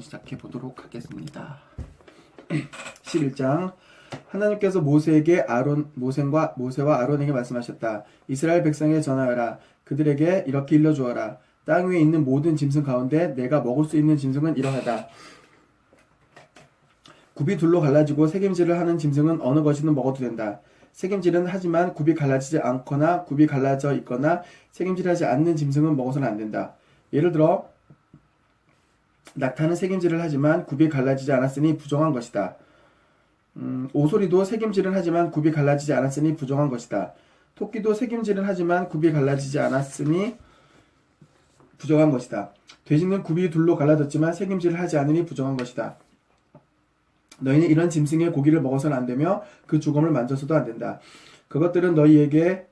시작해 보도록 하겠습니다. 11장 하나님께서 모세와 아론에게 말씀하셨다. 이스라엘 백성에게 전하여라. 그들에게 이렇게 일러주어라. 땅 위에 있는 모든 짐승 가운데 내가 먹을 수 있는 짐승은 이러하다. 굽이 둘로 갈라지고 새김질을 하는 짐승은 어느 것이든 먹어도 된다. 새김질은 하지만 굽이 갈라지지 않거나 굽이 갈라져 있거나 새김질하지 않는 짐승은 먹어서는 안 된다. 예를 들어 낙타는 새김질을 하지만 굽이 갈라지지 않았으니 부정한 것이다. 오소리도 새김질은 하지만 굽이 갈라지지 않았으니 부정한 것이다. 토끼도 새김질은 하지만 굽이 갈라지지 않았으니 부정한 것이다. 돼지는 굽이 둘로 갈라졌지만 새김질을 하지 않으니 부정한 것이다. 너희는 이런 짐승의 고기를 먹어서는 안 되며 그 주검을 만져서도 안 된다. 그것들은 너희에게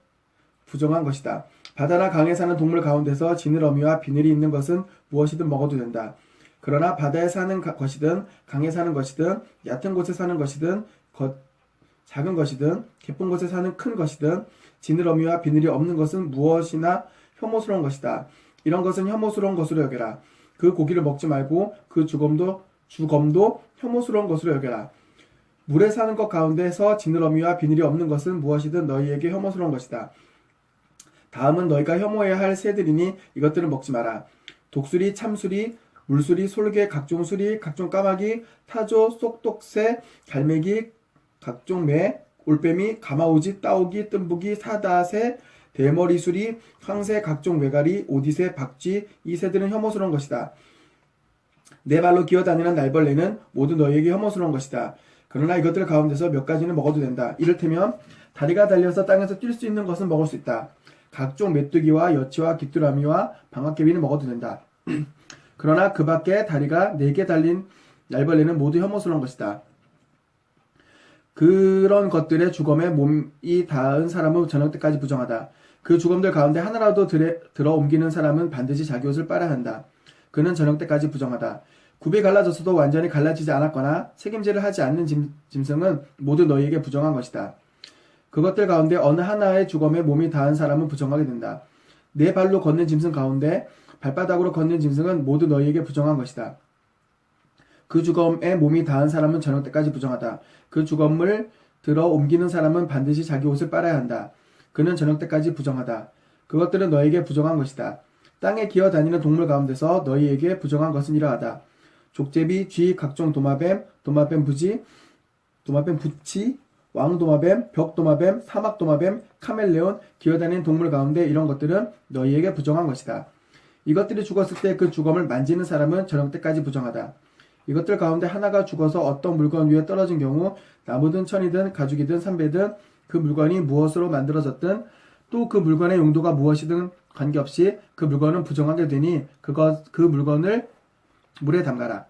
부정한 것이다. 바다나 강에 사는 동물 가운데서 지느러미와 비늘이 있는 것은 무엇이든 먹어도 된다. 그러나 바다에 사는 것이든 강에 사는 것이든 얕은 곳에 사는 것이든 작은 것이든 깊은 곳에 사는 큰 것이든 지느러미와 비늘이 없는 것은 무엇이나 혐오스러운 것이다. 이런 것은 혐오스러운 것으로 여겨라. 그 고기를 먹지 말고 그 주검도 혐오스러운 것으로 여겨라. 물에 사는 것 가운데서 지느러미와 비늘이 없는 것은 무엇이든 너희에게 혐오스러운 것이다. 다음은 너희가 혐오해야 할 새들이니 이것들을 먹지 마라. 독수리, 참수리, 물수리, 솔개, 각종 수리, 각종 까마귀, 타조, 쏙독새, 갈매기, 각종 매, 올빼미, 가마우지, 따오기, 뜸부기, 사다새, 대머리수리, 황새, 각종 외가리, 오디새, 박쥐, 이 새들은 혐오스러운 것이다. 네 발로 기어다니는 날벌레는 모두 너희에게 혐오스러운 것이다. 그러나 이것들 가운데서 몇 가지는 먹어도 된다. 이를테면 다리가 달려서 땅에서 뛸 수 있는 것은 먹을 수 있다. 각종 메뚜기와 여치와 귀뚜라미와 방앗개비는 먹어도 된다. 그러나 그 밖에 다리가 4개 달린 날벌레는 모두 혐오스러운 것이다. 그런 것들의 주검에 몸이 닿은 사람은 저녁 때까지 부정하다. 그 주검들 가운데 하나라도 들어 옮기는 사람은 반드시 자기 옷을 빨아야 한다. 그는 저녁 때까지 부정하다. 굽이 갈라졌어도 완전히 갈라지지 않았거나 책임질을 하지 않는 짐승은 모두 너희에게 부정한 것이다. 그것들 가운데 어느 하나의 주검에 몸이 닿은 사람은 부정하게 된다. 4발로 걷는 짐승 가운데 발바닥으로 걷는 짐승은 모두 너희에게 부정한 것이다. 그 주검에 몸이 닿은 사람은 저녁 때까지 부정하다. 그 주검을 들어 옮기는 사람은 반드시 자기 옷을 빨아야 한다. 그는 저녁 때까지 부정하다. 그것들은 너희에게 부정한 것이다. 땅에 기어다니는 동물 가운데서 너희에게 부정한 것은 이러하다. 족제비, 쥐, 각종 도마뱀, 도마뱀 부치, 왕도마뱀, 벽도마뱀, 사막도마뱀, 카멜레온, 기어다니는 동물 가운데 이런 것들은 너희에게 부정한 것이다. 이것들이 죽었을 때 그 주검을 만지는 사람은 저녁 때까지 부정하다. 이것들 가운데 하나가 죽어서 어떤 물건 위에 떨어진 경우 나무든 천이든 가죽이든 삼배든 그 물건이 무엇으로 만들어졌든 또 그 물건의 용도가 무엇이든 관계없이 그 물건은 부정하게 되니 그 물건을 물에 담가라.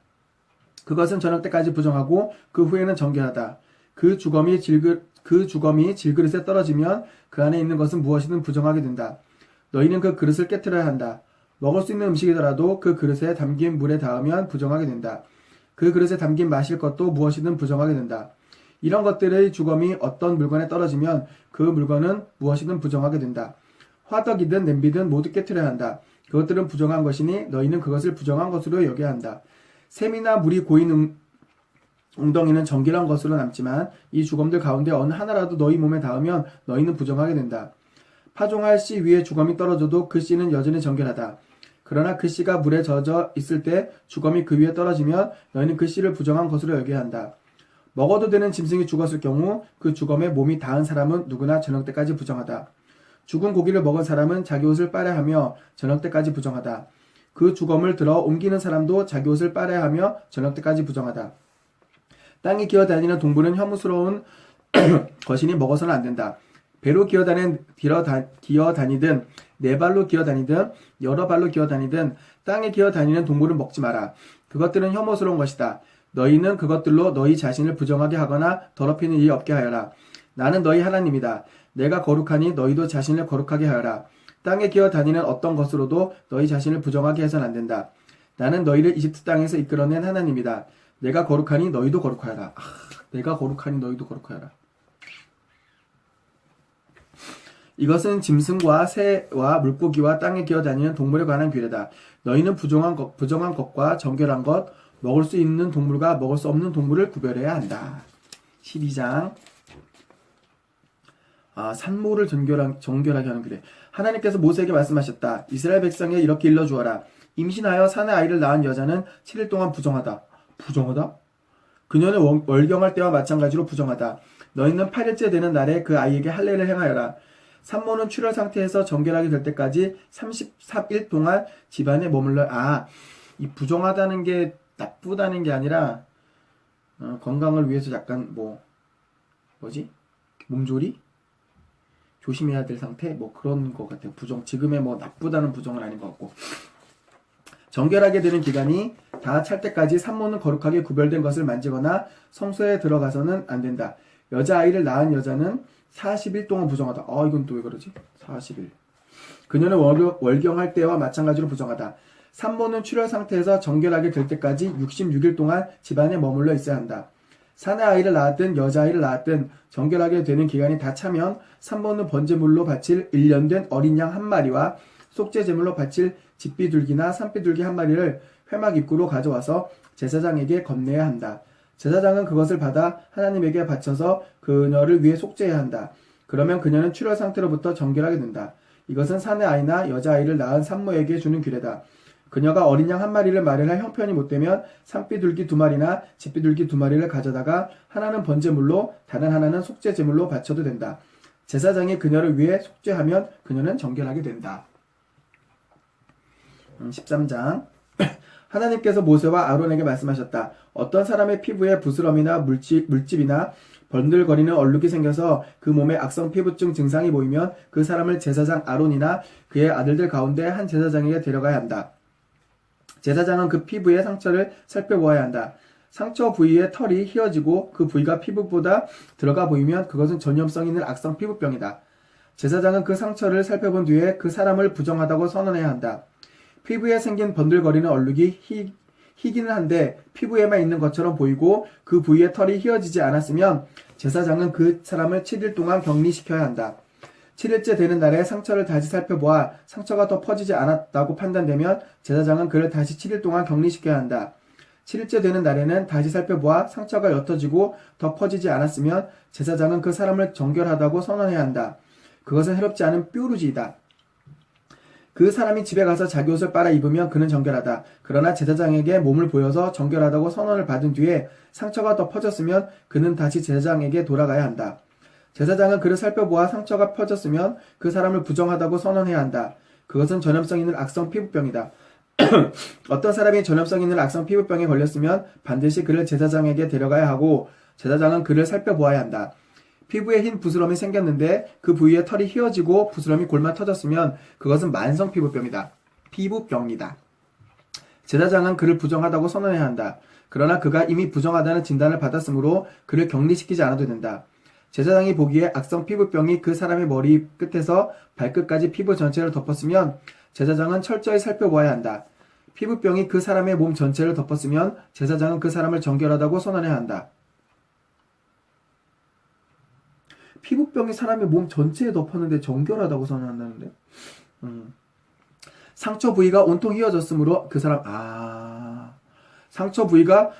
그것은 저녁 때까지 부정하고 그 후에는 정결하다. 그 주검이 질그릇에 떨어지면 그 안에 있는 것은 무엇이든 부정하게 된다. 너희는 그 그릇을 깨트려야 한다. 먹을 수 있는 음식이더라도 그 그릇에 담긴 물에 닿으면 부정하게 된다. 그 그릇에 담긴 마실 것도 무엇이든 부정하게 된다. 이런 것들의 주검이 어떤 물건에 떨어지면 그 물건은 무엇이든 부정하게 된다. 화덕이든 냄비든 모두 깨트려야 한다. 그것들은 부정한 것이니 너희는 그것을 부정한 것으로 여겨야 한다. 샘이나 물이 고인 웅덩이는 정결한 것으로 남지만 이 주검들 가운데 어느 하나라도 너희 몸에 닿으면 너희는 부정하게 된다. 파종할 씨 위에 주검이 떨어져도 그 씨는 여전히 정결하다. 그러나 그 씨가 물에 젖어 있을 때 주검이 그 위에 떨어지면 너희는 그 씨를 부정한 것으로 여겨야 한다. 먹어도 되는 짐승이 죽었을 경우 그 주검에 몸이 닿은 사람은 누구나 저녁 때까지 부정하다. 죽은 고기를 먹은 사람은 자기 옷을 빨아야 하며 저녁 때까지 부정하다. 그 주검을 들어 옮기는 사람도 자기 옷을 빨아야 하며 저녁 때까지 부정하다. 땅에 기어다니는 동물은 혐오스러운 것이니 먹어서는 안 된다. 배로 기어다니든 4발로 기어다니든 여러 발로 기어다니든 땅에 기어다니는 동물은 먹지 마라. 그것들은 혐오스러운 것이다. 너희는 그것들로 너희 자신을 부정하게 하거나 더럽히는 일이 없게 하여라. 나는 너희 하나님이다. 내가 거룩하니 너희도 자신을 거룩하게 하여라. 땅에 기어다니는 어떤 것으로도 너희 자신을 부정하게 해서는 안 된다. 나는 너희를 이집트 땅에서 이끌어낸 하나님이다. 내가 거룩하니 너희도 거룩하여라. 내가 거룩하니 너희도 거룩하여라. 이것은 짐승과 새와 물고기와 땅에 기어다니는 동물에 관한 규례다. 너희는 부정한 것과 정결한 것, 먹을 수 있는 동물과 먹을 수 없는 동물을 구별해야 한다. 12장 산모를 정결하게 하는 규례. 하나님께서 모세에게 말씀하셨다. 이스라엘 백성에 이렇게 일러주어라. 임신하여 산에 아이를 낳은 여자는 7일 동안 부정하다. 부정하다? 그녀는 월경할 때와 마찬가지로 부정하다. 너희는 8일째 되는 날에 그 아이에게 할례를 행하여라. 산모는 출혈 상태에서 정결하게 될 때까지 33일 동안 집안에 머물러. 이 부정하다는 게 나쁘다는 게 아니라 건강을 위해서 약간 몸조리? 조심해야 될 상태? 그런 것 같아요. 지금의 나쁘다는 부정은 아닌 것 같고. 정결하게 되는 기간이 다 찰 때까지 산모는 거룩하게 구별된 것을 만지거나 성소에 들어가서는 안 된다. 여자아이를 낳은 여자는 40일 동안 부정하다. 이건 또 왜 그러지? 40일. 그녀는 월경할 때와 마찬가지로 부정하다. 산모는 출혈 상태에서 정결하게 될 때까지 66일 동안 집안에 머물러 있어야 한다. 산의 아이를 낳았든 여자아이를 낳았든 정결하게 되는 기간이 다 차면 산모는 번제물로 바칠 1년 된 어린 양 한 마리와 속죄제물로 바칠 집비둘기나 산비둘기 한 마리를 회막 입구로 가져와서 제사장에게 건네야 한다. 제사장은 그것을 받아 하나님에게 바쳐서 그녀를 위해 속죄해야 한다. 그러면 그녀는 출혈 상태로부터 정결하게 된다. 이것은 산의 아이나 여자아이를 낳은 산모에게 주는 규례다. 그녀가 어린 양 한 마리를 마련할 형편이 못되면 산비둘기 2마리나 집비둘기 2마리를 가져다가 하나는 번제물로 다른 하나는 속죄제물로 바쳐도 된다. 제사장이 그녀를 위해 속죄하면 그녀는 정결하게 된다. 13장 하나님께서 모세와 아론에게 말씀하셨다. 어떤 사람의 피부에 부스럼이나 물집이나 번들거리는 얼룩이 생겨서 그 몸에 악성 피부증 증상이 보이면 그 사람을 제사장 아론이나 그의 아들들 가운데 한 제사장에게 데려가야 한다. 제사장은 그 피부의 상처를 살펴보아야 한다. 상처 부위의 털이 휘어지고 그 부위가 피부보다 들어가 보이면 그것은 전염성 있는 악성 피부병이다. 제사장은 그 상처를 살펴본 뒤에 그 사람을 부정하다고 선언해야 한다. 피부에 생긴 번들거리는 얼룩이 희기는 한데 피부에만 있는 것처럼 보이고 그 부위의 털이 휘어지지 않았으면 제사장은 그 사람을 7일 동안 격리시켜야 한다. 7일째 되는 날에 상처를 다시 살펴보아 상처가 더 퍼지지 않았다고 판단되면 제사장은 그를 다시 7일 동안 격리시켜야 한다. 7일째 되는 날에는 다시 살펴보아 상처가 옅어지고 더 퍼지지 않았으면 제사장은 그 사람을 정결하다고 선언해야 한다. 그것은 해롭지 않은 뾰루지이다. 그 사람이 집에 가서 자기 옷을 빨아 입으면 그는 정결하다. 그러나 제사장에게 몸을 보여서 정결하다고 선언을 받은 뒤에 상처가 더 퍼졌으면 그는 다시 제사장에게 돌아가야 한다. 제사장은 그를 살펴보아 상처가 퍼졌으면 그 사람을 부정하다고 선언해야 한다. 그것은 전염성 있는 악성 피부병이다. 어떤 사람이 전염성 있는 악성 피부병에 걸렸으면 반드시 그를 제사장에게 데려가야 하고 제사장은 그를 살펴보아야 한다. 피부에 흰 부스럼이 생겼는데 그 부위에 털이 휘어지고 부스럼이 골마 터졌으면 그것은 만성 피부병이다. 피부병이다. 제사장은 그를 부정하다고 선언해야 한다. 그러나 그가 이미 부정하다는 진단을 받았으므로 그를 격리시키지 않아도 된다. 제사장이 보기에 악성 피부병이 그 사람의 머리 끝에서 발끝까지 피부 전체를 덮었으면 제사장은 철저히 살펴보아야 한다. 피부병이 그 사람의 몸 전체를 덮었으면 제사장은 그 사람을 정결하다고 선언해야 한다. 피부병이 사람의 몸 전체에 덮었는데 정결하다고 선언한다는데? 상처 부위가 온통 휘어졌으므로 그 사람, 상처 부위가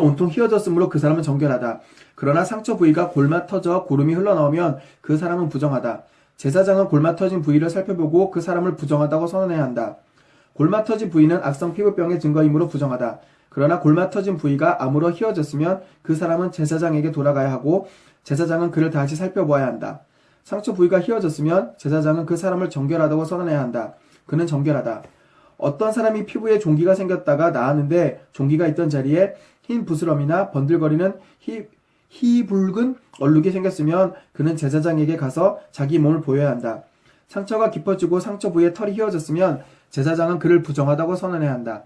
온통 휘어졌으므로 그 사람은 정결하다. 그러나 상처 부위가 골마 터져 고름이 흘러나오면 그 사람은 부정하다. 제사장은 골마 터진 부위를 살펴보고 그 사람을 부정하다고 선언해야 한다. 골마 터진 부위는 악성 피부병의 증거이므로 부정하다. 그러나 골마 터진 부위가 아무러 휘어졌으면 그 사람은 제사장에게 돌아가야 하고 제사장은 그를 다시 살펴보아야 한다. 상처 부위가 휘어졌으면 제사장은 그 사람을 정결하다고 선언해야 한다. 그는 정결하다. 어떤 사람이 피부에 종기가 생겼다가 나았는데 종기가 있던 자리에 흰 부스럼이나 번들거리는 희붉은 얼룩이 생겼으면 그는 제사장에게 가서 자기 몸을 보여야 한다. 상처가 깊어지고 상처 부위에 털이 휘어졌으면 제사장은 그를 부정하다고 선언해야 한다.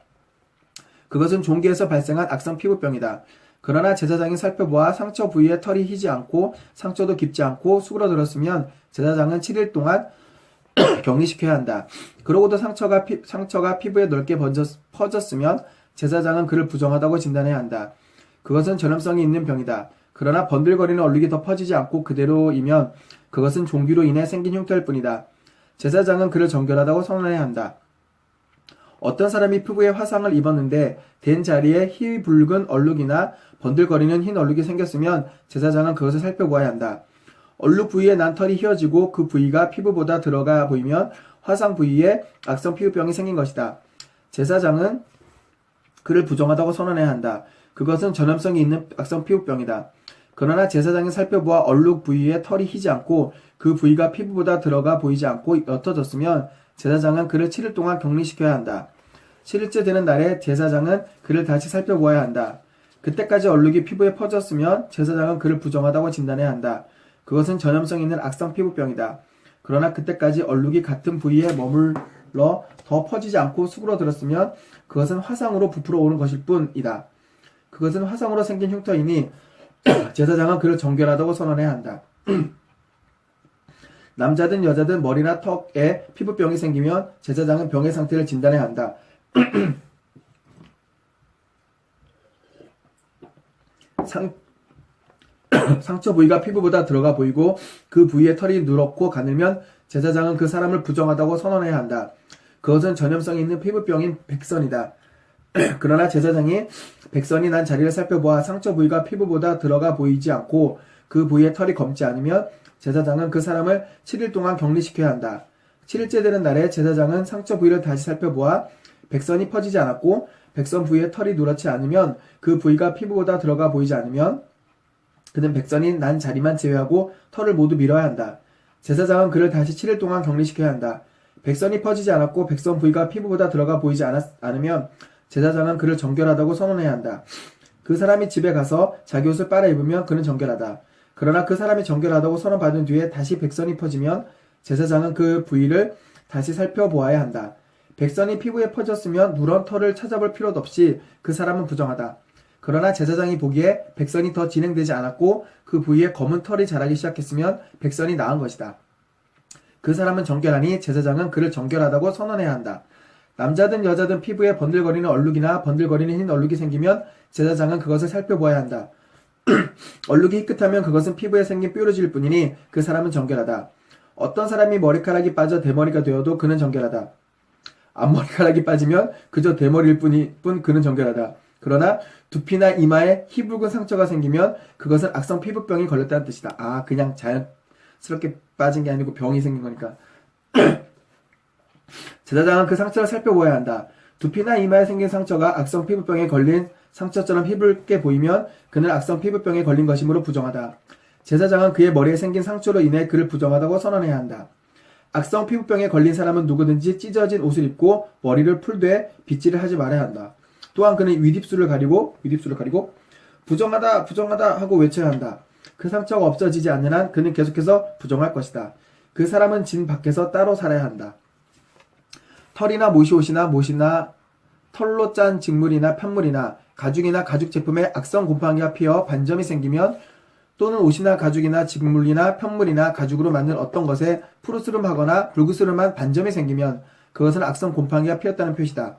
그것은 종기에서 발생한 악성 피부병이다. 그러나 제사장이 살펴보아 상처 부위에 털이 휘지 않고 상처도 깊지 않고 수그러들었으면 제사장은 7일 동안 격리시켜야 한다. 그러고도 상처가 피부에 넓게 퍼졌으면 제사장은 그를 부정하다고 진단해야 한다. 그것은 전염성이 있는 병이다. 그러나 번들거리는 얼룩이 더 퍼지지 않고 그대로이면 그것은 종기로 인해 생긴 흉터일 뿐이다. 제사장은 그를 정결하다고 선언해야 한다. 어떤 사람이 피부에 화상을 입었는데 된 자리에 희붉은 얼룩이나 번들거리는 흰 얼룩이 생겼으면 제사장은 그것을 살펴보아야 한다. 얼룩 부위에 난 털이 휘어지고 그 부위가 피부보다 들어가 보이면 화상 부위에 악성 피부병이 생긴 것이다. 제사장은 그를 부정하다고 선언해야 한다. 그것은 전염성이 있는 악성 피부병이다. 그러나 제사장이 살펴보아 얼룩 부위에 털이 휘지 않고 그 부위가 피부보다 들어가 보이지 않고 옅어졌으면 제사장은 그를 7일 동안 격리시켜야 한다. 7일째 되는 날에 제사장은 그를 다시 살펴보아야 한다. 그때까지 얼룩이 피부에 퍼졌으면 제사장은 그를 부정하다고 진단해야 한다. 그것은 전염성 있는 악성 피부병이다. 그러나 그때까지 얼룩이 같은 부위에 머물러 더 퍼지지 않고 수그러들었으면 그것은 화상으로 부풀어 오는 것일 뿐이다. 그것은 화상으로 생긴 흉터이니 제사장은 그를 정결하다고 선언해야 한다. 남자든 여자든 머리나 턱에 피부병이 생기면 제사장은 병의 상태를 진단해야 한다. 상처 부위가 피부보다 들어가 보이고 그 부위에 털이 누렇고 가늘면 제사장은 그 사람을 부정하다고 선언해야 한다. 그것은 전염성이 있는 피부병인 백선이다. 그러나 제사장이 백선이 난 자리를 살펴보아 상처 부위가 피부보다 들어가 보이지 않고 그 부위에 털이 검지 않으면 제사장은 그 사람을 7일 동안 격리시켜야 한다. 7일째 되는 날에 제사장은 상처 부위를 다시 살펴보아 백선이 퍼지지 않았고 백선 부위에 털이 누렇지 않으면 그 부위가 피부보다 들어가 보이지 않으면 그는 백선이 난 자리만 제외하고 털을 모두 밀어야 한다. 제사장은 그를 다시 7일 동안 격리시켜야 한다. 백선이 퍼지지 않았고 백선 부위가 피부보다 들어가 보이지 않으면 제사장은 그를 정결하다고 선언해야 한다. 그 사람이 집에 가서 자기 옷을 빨아 입으면 그는 정결하다. 그러나 그 사람이 정결하다고 선언받은 뒤에 다시 백선이 퍼지면 제사장은 그 부위를 다시 살펴보아야 한다. 백선이 피부에 퍼졌으면 누런 털을 찾아볼 필요도 없이 그 사람은 부정하다. 그러나 제사장이 보기에 백선이 더 진행되지 않았고 그 부위에 검은 털이 자라기 시작했으면 백선이 나은 것이다. 그 사람은 정결하니 제사장은 그를 정결하다고 선언해야 한다. 남자든 여자든 피부에 번들거리는 얼룩이나 번들거리는 흰 얼룩이 생기면 제사장은 그것을 살펴보아야 한다. 얼룩이 희끗하면 그것은 피부에 생긴 뾰루지일 뿐이니 그 사람은 정결하다. 어떤 사람이 머리카락이 빠져 대머리가 되어도 그는 정결하다. 앞머리카락이 빠지면 그저 대머리일 뿐 그는 정결하다. 그러나 두피나 이마에 희붉은 상처가 생기면 그것은 악성 피부병이 걸렸다는 뜻이다. 아, 그냥 자연스럽게 빠진 게 아니고 병이 생긴 거니까. 제사장은 그 상처를 살펴보아야 한다. 두피나 이마에 생긴 상처가 악성 피부병에 걸린 상처처럼 희붉게 보이면 그는 악성 피부병에 걸린 것이므로 부정하다. 제사장은 그의 머리에 생긴 상처로 인해 그를 부정하다고 선언해야 한다. 악성 피부병에 걸린 사람은 누구든지 찢어진 옷을 입고 머리를 풀되 빗질을 하지 말아야 한다. 또한 그는 윗입술을 가리고 부정하다 하고 외쳐야 한다. 그 상처가 없어지지 않는 한 그는 계속해서 부정할 것이다. 그 사람은 진 밖에서 따로 살아야 한다. 털이나 못이나 털로 짠 직물이나 편물이나 가죽이나 가죽 제품에 악성 곰팡이가 피어 반점이 생기면 또는 옷이나 가죽이나 직물이나 편물이나 가죽으로 만든 어떤 것에 푸르스름하거나 붉으스름한 반점이 생기면 그것은 악성 곰팡이가 피었다는 표시다.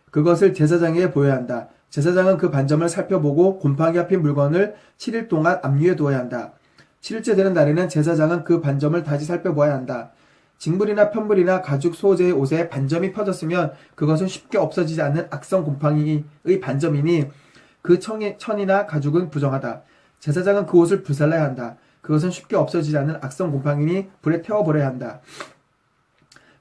그것을 제사장에게 보여야 한다. 제사장은 그 반점을 살펴보고 곰팡이가 핀 물건을 7일 동안 압류해 두어야 한다. 7일째 되는 날에는 제사장은 그 반점을 다시 살펴보아야 한다. 직물이나 편물이나 가죽 소재의 옷에 반점이 퍼졌으면 그것은 쉽게 없어지지 않는 악성 곰팡이의 반점이니 그 천이나 가죽은 부정하다. 제사장은 그 옷을 불살라야 한다. 그것은 쉽게 없어지지 않는 악성 곰팡이니 불에 태워버려야 한다.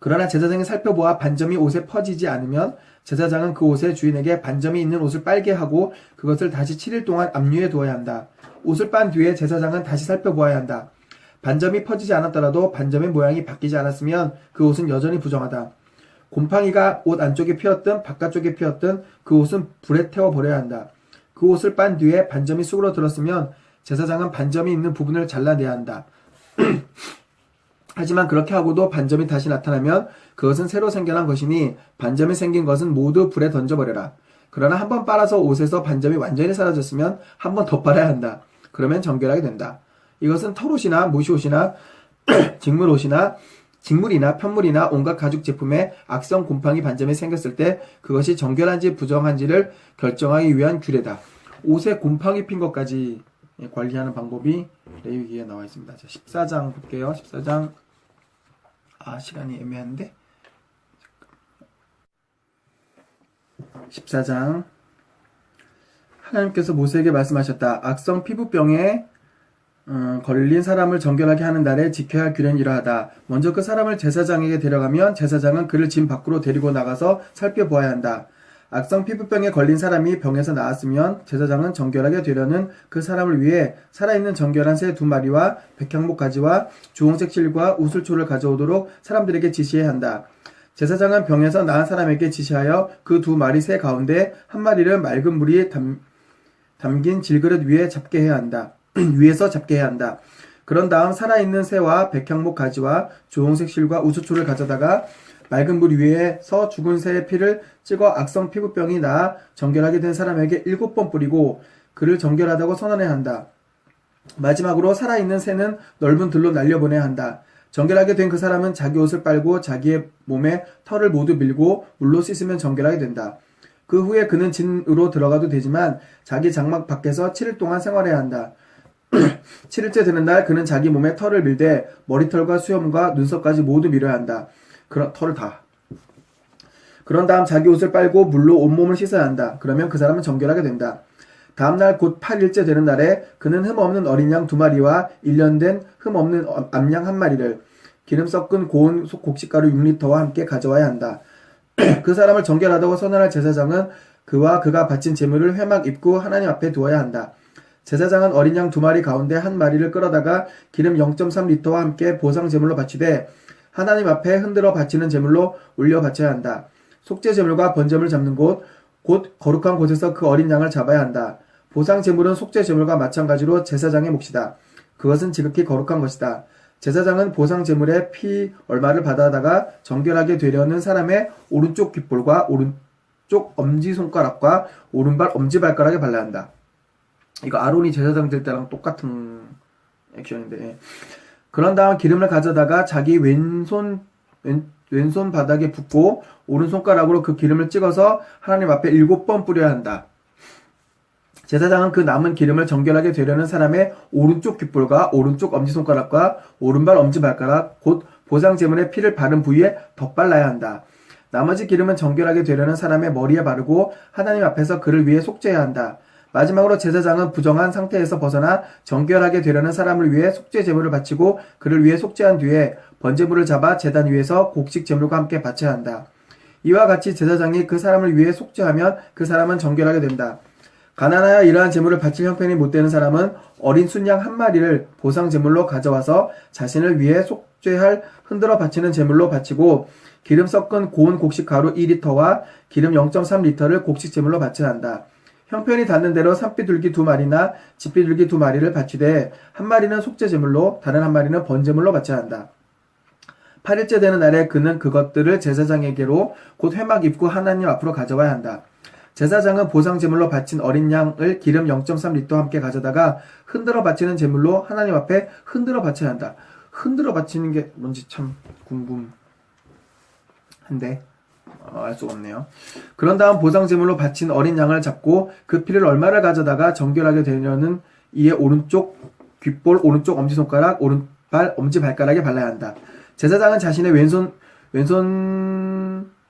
그러나 제사장이 살펴보아 반점이 옷에 퍼지지 않으면 제사장은 그 옷의 주인에게 반점이 있는 옷을 빨게 하고 그것을 다시 7일 동안 압류해 두어야 한다. 옷을 빤 뒤에 제사장은 다시 살펴보아야 한다. 반점이 퍼지지 않았더라도 반점의 모양이 바뀌지 않았으면 그 옷은 여전히 부정하다. 곰팡이가 옷 안쪽에 피었든 바깥쪽에 피었든 그 옷은 불에 태워버려야 한다. 그 옷을 빤 뒤에 반점이 수그러들었으면 제사장은 반점이 있는 부분을 잘라내야 한다. 하지만 그렇게 하고도 반점이 다시 나타나면 그것은 새로 생겨난 것이니 반점이 생긴 것은 모두 불에 던져버려라. 그러나 한번 빨아서 옷에서 반점이 완전히 사라졌으면 한 번 더 빨아야 한다. 그러면 정결하게 된다. 이것은 털옷이나 못이옷이나 직물이나 편물이나 온갖 가죽 제품에 악성 곰팡이 반점이 생겼을 때 그것이 정결한지 부정한지를 결정하기 위한 규례다. 옷에 곰팡이 핀 것까지 관리하는 방법이 레위기에 나와 있습니다. 자, 14장 볼게요. 14장. 시간이 애매한데. 14장. 하나님께서 모세에게 말씀하셨다. 악성 피부병에 걸린 사람을 정결하게 하는 날에 지켜야 할 규례는 이러하다. 먼저 그 사람을 제사장에게 데려가면 제사장은 그를 진 밖으로 데리고 나가서 살펴보아야 한다. 악성 피부병에 걸린 사람이 병에서 나았으면 제사장은 정결하게 되려는 그 사람을 위해 살아있는 정결한 새 2마리와 백향목 가지와 주홍색 실과 우슬초를 가져오도록 사람들에게 지시해야 한다. 제사장은 병에서 나은 사람에게 지시하여 그 2마리 새 가운데 1마리를 맑은 물이 담긴 질그릇 위에 잡게 해야 한다. 위에서 잡게 해야 한다. 그런 다음 살아있는 새와 백향목 가지와 주홍색 실과 우수초를 가져다가 맑은 물 위에서 죽은 새의 피를 찍어 악성 피부병이 나아 정결하게 된 사람에게 7번 뿌리고 그를 정결하다고 선언해야 한다. 마지막으로 살아있는 새는 넓은 들로 날려보내야 한다. 정결하게 된 그 사람은 자기 옷을 빨고 자기의 몸에 털을 모두 밀고 물로 씻으면 정결하게 된다. 그 후에 그는 진으로 들어가도 되지만 자기 장막 밖에서 7일 동안 생활해야 한다. 7일째 되는 날 그는 자기 몸에 털을 밀되 머리털과 수염과 눈썹까지 모두 밀어야 한다. 그런 털을 다. 그런 다음 자기 옷을 빨고 물로 온몸을 씻어야 한다. 그러면 그 사람은 정결하게 된다. 다음날 곧 8일째 되는 날에 그는 흠없는 어린 양 2마리와 1년 된 흠없는 암양 1마리를 기름 섞은 고운 곡식가루 6리터와 함께 가져와야 한다. 그 사람을 정결하다고 선언할 제사장은 그와 그가 바친 제물을 회막 입구 하나님 앞에 두어야 한다. 제사장은 어린 양 2마리 가운데 1마리를 끌어다가 기름 0.3리터와 함께 보상 제물로 바치되 하나님 앞에 흔들어 바치는 제물로 올려 바쳐야 한다. 속죄 제물과 번제물 잡는 곳, 곧 거룩한 곳에서 그 어린 양을 잡아야 한다. 보상 제물은 속죄 제물과 마찬가지로 제사장의 몫이다. 그것은 지극히 거룩한 것이다. 제사장은 보상 제물의 피 얼마를 받아다가 정결하게 되려는 사람의 오른쪽 귓볼과 오른쪽 엄지손가락과 오른발 엄지발가락에 발라야 한다. 이거 아론이 제사장 될 때랑 똑같은 액션인데. 그런 다음 기름을 가져다가 자기 왼손 바닥에 붓고 오른손가락으로 그 기름을 찍어서 하나님 앞에 7번 뿌려야 한다. 제사장은 그 남은 기름을 정결하게 되려는 사람의 오른쪽 귓볼과 오른쪽 엄지손가락과 오른발 엄지발가락 곧 보상 제물의 피를 바른 부위에 덧발라야 한다. 나머지 기름은 정결하게 되려는 사람의 머리에 바르고 하나님 앞에서 그를 위해 속죄해야 한다. 마지막으로 제사장은 부정한 상태에서 벗어나 정결하게 되려는 사람을 위해 속죄 제물을 바치고 그를 위해 속죄한 뒤에 번제물을 잡아 제단 위에서 곡식 제물과 함께 바쳐야 한다. 이와 같이 제사장이 그 사람을 위해 속죄하면 그 사람은 정결하게 된다. 가난하여 이러한 제물을 바칠 형편이 못되는 사람은 어린 순양 1마리를 보상 제물로 가져와서 자신을 위해 속죄할 흔들어 바치는 제물로 바치고 기름 섞은 고운 곡식 가루 2리터와 기름 0.3리터를 곡식 제물로 바쳐야 한다. 형편이 닿는 대로 산비둘기 2마리나 집비둘기 2마리를 바치되 1마리는 속죄 제물로 다른 1마리는 번제물로 바쳐야 한다. 8일째 되는 날에 그는 그것들을 제사장에게로 곧 회막 입구 하나님 앞으로 가져와야 한다. 제사장은 보상 제물로 바친 어린 양을 기름 0.3리터와 함께 가져다가 흔들어 바치는 제물로 하나님 앞에 흔들어 바쳐야 한다. 흔들어 바치는 게 뭔지 참 궁금한데 알 수가 없네요. 그런 다음 보상 제물로 바친 어린 양을 잡고 그 피를 얼마를 가져다가 정결하게 되려는 이의 오른쪽 귓볼, 오른쪽 엄지손가락, 오른발 엄지발가락에 발라야 한다. 제사장은 자신의 왼손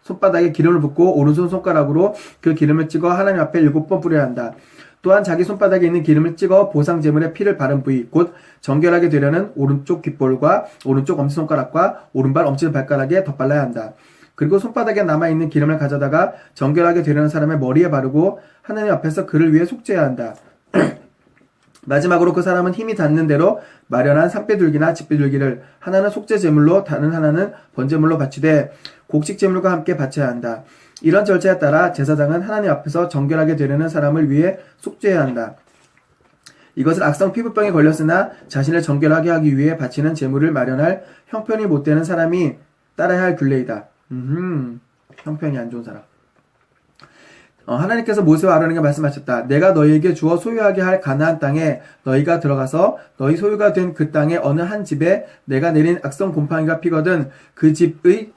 손바닥에 기름을 붓고 오른손 손가락으로 그 기름을 찍어 하나님 앞에 7번 뿌려야 한다. 또한 자기 손바닥에 있는 기름을 찍어 보상 제물의 피를 바른 부위 곧 정결하게 되려는 오른쪽 귓볼과 오른쪽 엄지손가락과 오른발 엄지발가락에 덧발라야 한다. 그리고 손바닥에 남아있는 기름을 가져다가 정결하게 되려는 사람의 머리에 바르고 하나님 앞에서 그를 위해 속죄해야 한다. 마지막으로 그 사람은 힘이 닿는 대로 마련한 산비둘기나 집비둘기를 하나는 속죄 제물로 다른 하나는 번제물로 바치되 곡식 제물과 함께 바쳐야 한다. 이런 절차에 따라 제사장은 하나님 앞에서 정결하게 되려는 사람을 위해 속죄해야 한다. 이것은 악성 피부병에 걸렸으나 자신을 정결하게 하기 위해 바치는 제물을 마련할 형편이 못되는 사람이 따라야 할 균례이다. 형편이 안 좋은 사람. 하나님께서 모세와 아론에게 말씀하셨다. 내가 너희에게 주어 소유하게 할 가나안 땅에 너희가 들어가서 너희 소유가 된 그 땅의 어느 한 집에 내가 내린 악성 곰팡이가 피거든 그 집의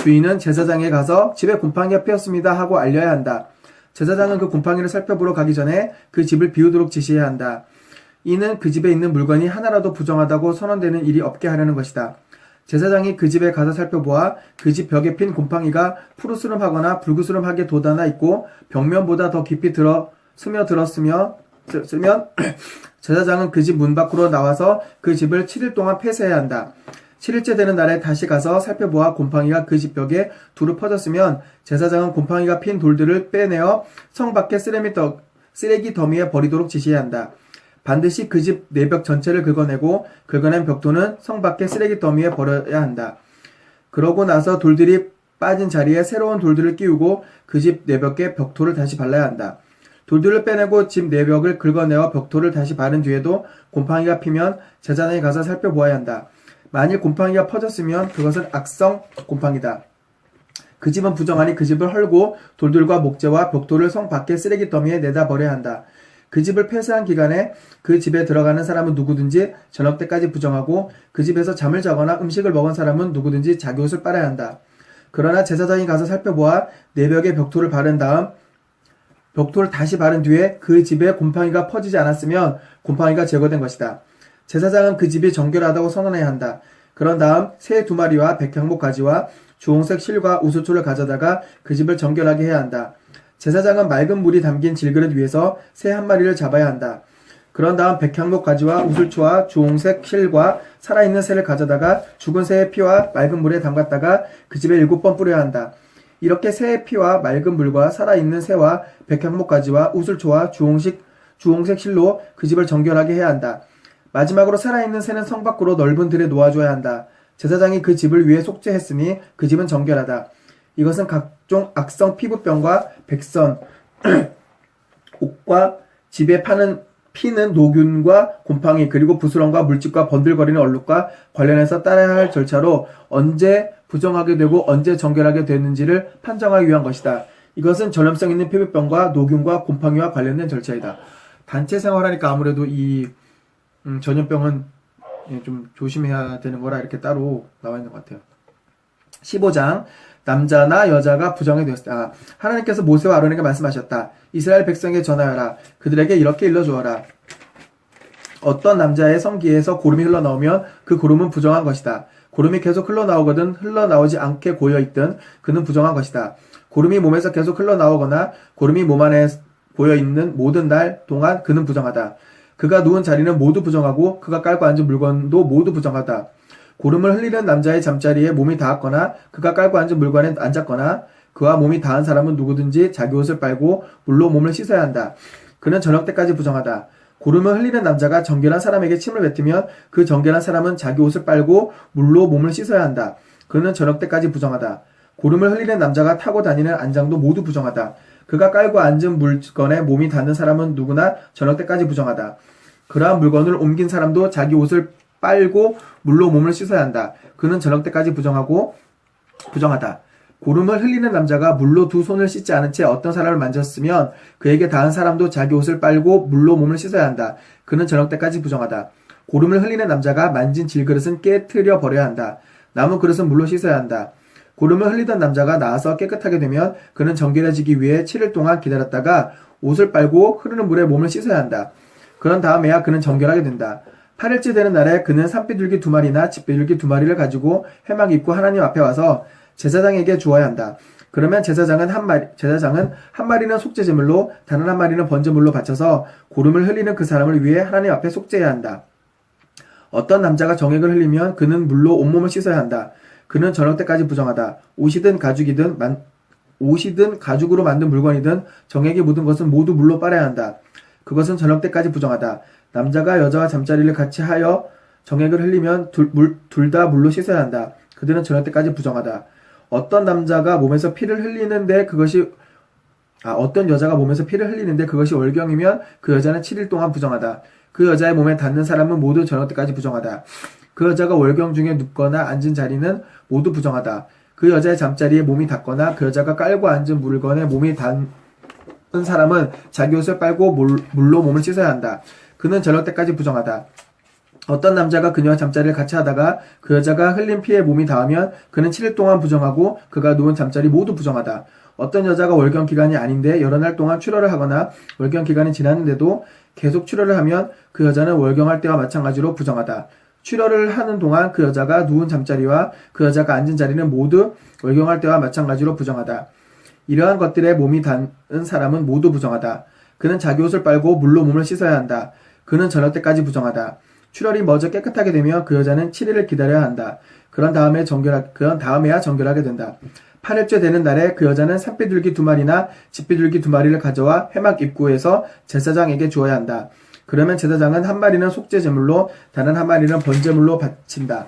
주인은 제사장에 가서 집에 곰팡이가 피었습니다 하고 알려야 한다. 제사장은 그 곰팡이를 살펴보러 가기 전에 그 집을 비우도록 지시해야 한다. 이는 그 집에 있는 물건이 하나라도 부정하다고 선언되는 일이 없게 하려는 것이다. 제사장이 그 집에 가서 살펴보아 그 집 벽에 핀 곰팡이가 푸르스름하거나 붉으스름하게 돋아나 있고 벽면보다 더 깊이 스며들었으면 제사장은 그 집 문 밖으로 나와서 그 집을 7일 동안 폐쇄해야 한다. 7일째 되는 날에 다시 가서 살펴보아 곰팡이가 그 집 벽에 두루 퍼졌으면 제사장은 곰팡이가 핀 돌들을 빼내어 성 밖의 쓰레기 더미에 버리도록 지시해야 한다. 반드시 그 집 내벽 전체를 긁어내고 긁어낸 벽돌은 성 밖의 쓰레기 더미에 버려야 한다. 그러고 나서 돌들이 빠진 자리에 새로운 돌들을 끼우고 그 집 내벽에 벽돌을 다시 발라야 한다. 돌들을 빼내고 집 내벽을 긁어내어 벽돌을 다시 바른 뒤에도 곰팡이가 피면 제사장이 가서 살펴보아야 한다. 만일 곰팡이가 퍼졌으면 그것은 악성 곰팡이다. 그 집은 부정하니 그 집을 헐고 돌들과 목재와 벽돌을 성 밖의 쓰레기 더미에 내다 버려야 한다. 그 집을 폐쇄한 기간에 그 집에 들어가는 사람은 누구든지 저녁 때까지 부정하고 그 집에서 잠을 자거나 음식을 먹은 사람은 누구든지 자기 옷을 빨아야 한다. 그러나 제사장이 가서 살펴보아 내벽에 벽돌을 바른 다음 벽돌을 다시 바른 뒤에 그 집에 곰팡이가 퍼지지 않았으면 곰팡이가 제거된 것이다. 제사장은 그 집이 정결하다고 선언해야 한다. 그런 다음 새 2마리와 백향목 가지와 주홍색 실과 우슬초를 가져다가 그 집을 정결하게 해야 한다. 제사장은 맑은 물이 담긴 질그릇 위에서 새 1마리를 잡아야 한다. 그런 다음 백향목 가지와 우슬초와 주홍색 실과 살아있는 새를 가져다가 죽은 새의 피와 맑은 물에 담갔다가 그 집에 7번 뿌려야 한다. 이렇게 새의 피와 맑은 물과 살아있는 새와 백향목 가지와 우슬초와 주홍색 실로 그 집을 정결하게 해야 한다. 마지막으로 살아있는 새는 성 밖으로 넓은 들에 놓아줘야 한다. 제사장이 그 집을 위에 속죄했으니 그 집은 정결하다. 이것은 각종 악성 피부병과 백선, 옥과 집에 피는 노균과 곰팡이 그리고 부스럼과 물집과 번들거리는 얼룩과 관련해서 따라야 할 절차로 언제 부정하게 되고 언제 정결하게 되는지를 판정하기 위한 것이다. 이것은 전염성 있는 피부병과 노균과 곰팡이와 관련된 절차이다. 단체 생활하니까 아무래도 이 전염병은 좀 조심해야 되는 거라 이렇게 따로 나와 있는 것 같아요. 15장 남자나 여자가 부정이 되었다. 하나님께서 모세와 아론에게 말씀하셨다. 이스라엘 백성에게 전하여라. 그들에게 이렇게 일러주어라. 어떤 남자의 성기에서 고름이 흘러나오면 그 고름은 부정한 것이다. 고름이 계속 흘러나오거든 흘러나오지 않게 고여있든 그는 부정한 것이다. 고름이 몸에서 계속 흘러나오거나 고름이 몸 안에 고여있는 모든 날 동안 그는 부정하다. 그가 누운 자리는 모두 부정하고 그가 깔고 앉은 물건도 모두 부정하다. 고름을 흘리는 남자의 잠자리에 몸이 닿았거나 그가 깔고 앉은 물건에 앉았거나 그와 몸이 닿은 사람은 누구든지 자기 옷을 빨고 물로 몸을 씻어야 한다. 그는 저녁 때까지 부정하다. 고름을 흘리는 남자가 정결한 사람에게 침을 뱉으면 그 정결한 사람은 자기 옷을 빨고 물로 몸을 씻어야 한다. 그는 저녁 때까지 부정하다. 고름을 흘리는 남자가 타고 다니는 안장도 모두 부정하다. 그가 깔고 앉은 물건에 몸이 닿는 사람은 누구나 저녁 때까지 부정하다. 그러한 물건을 옮긴 사람도 자기 옷을 빨고 물로 몸을 씻어야 한다. 그는 저녁 때까지 부정하다. 고름을 흘리는 남자가 물로 2손을 씻지 않은 채 어떤 사람을 만졌으면 그에게 닿은 사람도 자기 옷을 빨고 물로 몸을 씻어야 한다. 그는 저녁 때까지 부정하다. 고름을 흘리는 남자가 만진 질그릇은 깨트려 버려야 한다. 남은 그릇은 물로 씻어야 한다. 고름을 흘리던 남자가 나아서 깨끗하게 되면 그는 정결해지기 위해 7일 동안 기다렸다가 옷을 빨고 흐르는 물에 몸을 씻어야 한다. 그런 다음에야 그는 정결하게 된다. 8일째 되는 날에 그는 산비둘기 2마리나 집비둘기 2마리를 가지고 회막 입고 하나님 앞에 와서 제사장에게 주어야 한다. 그러면 제사장은 한 마리는 속죄제물로 다른 한 마리는 번제물로 바쳐서 고름을 흘리는 그 사람을 위해 하나님 앞에 속죄해야 한다. 어떤 남자가 정액을 흘리면 그는 물로 온몸을 씻어야 한다. 그는 저녁 때까지 부정하다. 옷이든 가죽으로 만든 물건이든 정액이 묻은 것은 모두 물로 빨아야 한다. 그것은 저녁 때까지 부정하다. 남자가 여자와 잠자리를 같이 하여 정액을 흘리면 둘 다 물로 씻어야 한다. 그들은 저녁 때까지 부정하다. 어떤 여자가 몸에서 피를 흘리는데 그것이 월경이면 그 여자는 7일 동안 부정하다. 그 여자의 몸에 닿는 사람은 모두 저녁 때까지 부정하다. 그 여자가 월경 중에 눕거나 앉은 자리는 모두 부정하다. 그 여자의 잠자리에 몸이 닿거나 그 여자가 깔고 앉은 물건에 몸이 닿은 사람은 자기 옷을 빨고 물로 몸을 씻어야 한다. 그는 저녁 때까지 부정하다. 어떤 남자가 그녀와 잠자리를 같이 하다가 그 여자가 흘린 피에 몸이 닿으면 그는 7일 동안 부정하고 그가 누운 잠자리 모두 부정하다. 어떤 여자가 월경 기간이 아닌데 여러 날 동안 출혈을 하거나 월경 기간이 지났는데도 계속 출혈을 하면 그 여자는 월경할 때와 마찬가지로 부정하다. 출혈을 하는 동안 그 여자가 누운 잠자리와 그 여자가 앉은 자리는 모두 월경할 때와 마찬가지로 부정하다. 이러한 것들에 몸이 닿은 사람은 모두 부정하다. 그는 자기 옷을 빨고 물로 몸을 씻어야 한다. 그는 저녁 때까지 부정하다. 출혈이 먼저 깨끗하게 되며 그 여자는 7일을 기다려야 한다. 그런 다음에야 정결하게 된다. 8일째 되는 날에 그 여자는 산비둘기 2마리나 집비둘기 2마리를 가져와 회막 입구에서 제사장에게 주어야 한다. 그러면 제사장은 1마리는 속죄 제물로 다른 1마리는 번제물로 바친다.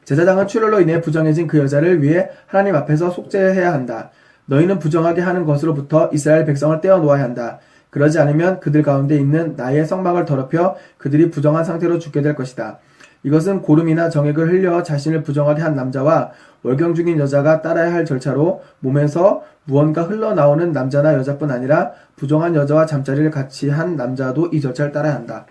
제사장은 출혈로 인해 부정해진 그 여자를 위해 하나님 앞에서 속죄해야 한다. 너희는 부정하게 하는 것으로부터 이스라엘 백성을 떼어놓아야 한다. 그러지 않으면 그들 가운데 있는 나의 성막을 더럽혀 그들이 부정한 상태로 죽게 될 것이다. 이것은 고름이나 정액을 흘려 자신을 부정하게 한 남자와 월경 중인 여자가 따라야 할 절차로 몸에서 무언가 흘러나오는 남자나 여자뿐 아니라 부정한 여자와 잠자리를 같이 한 남자도 이 절차를 따라야 한다.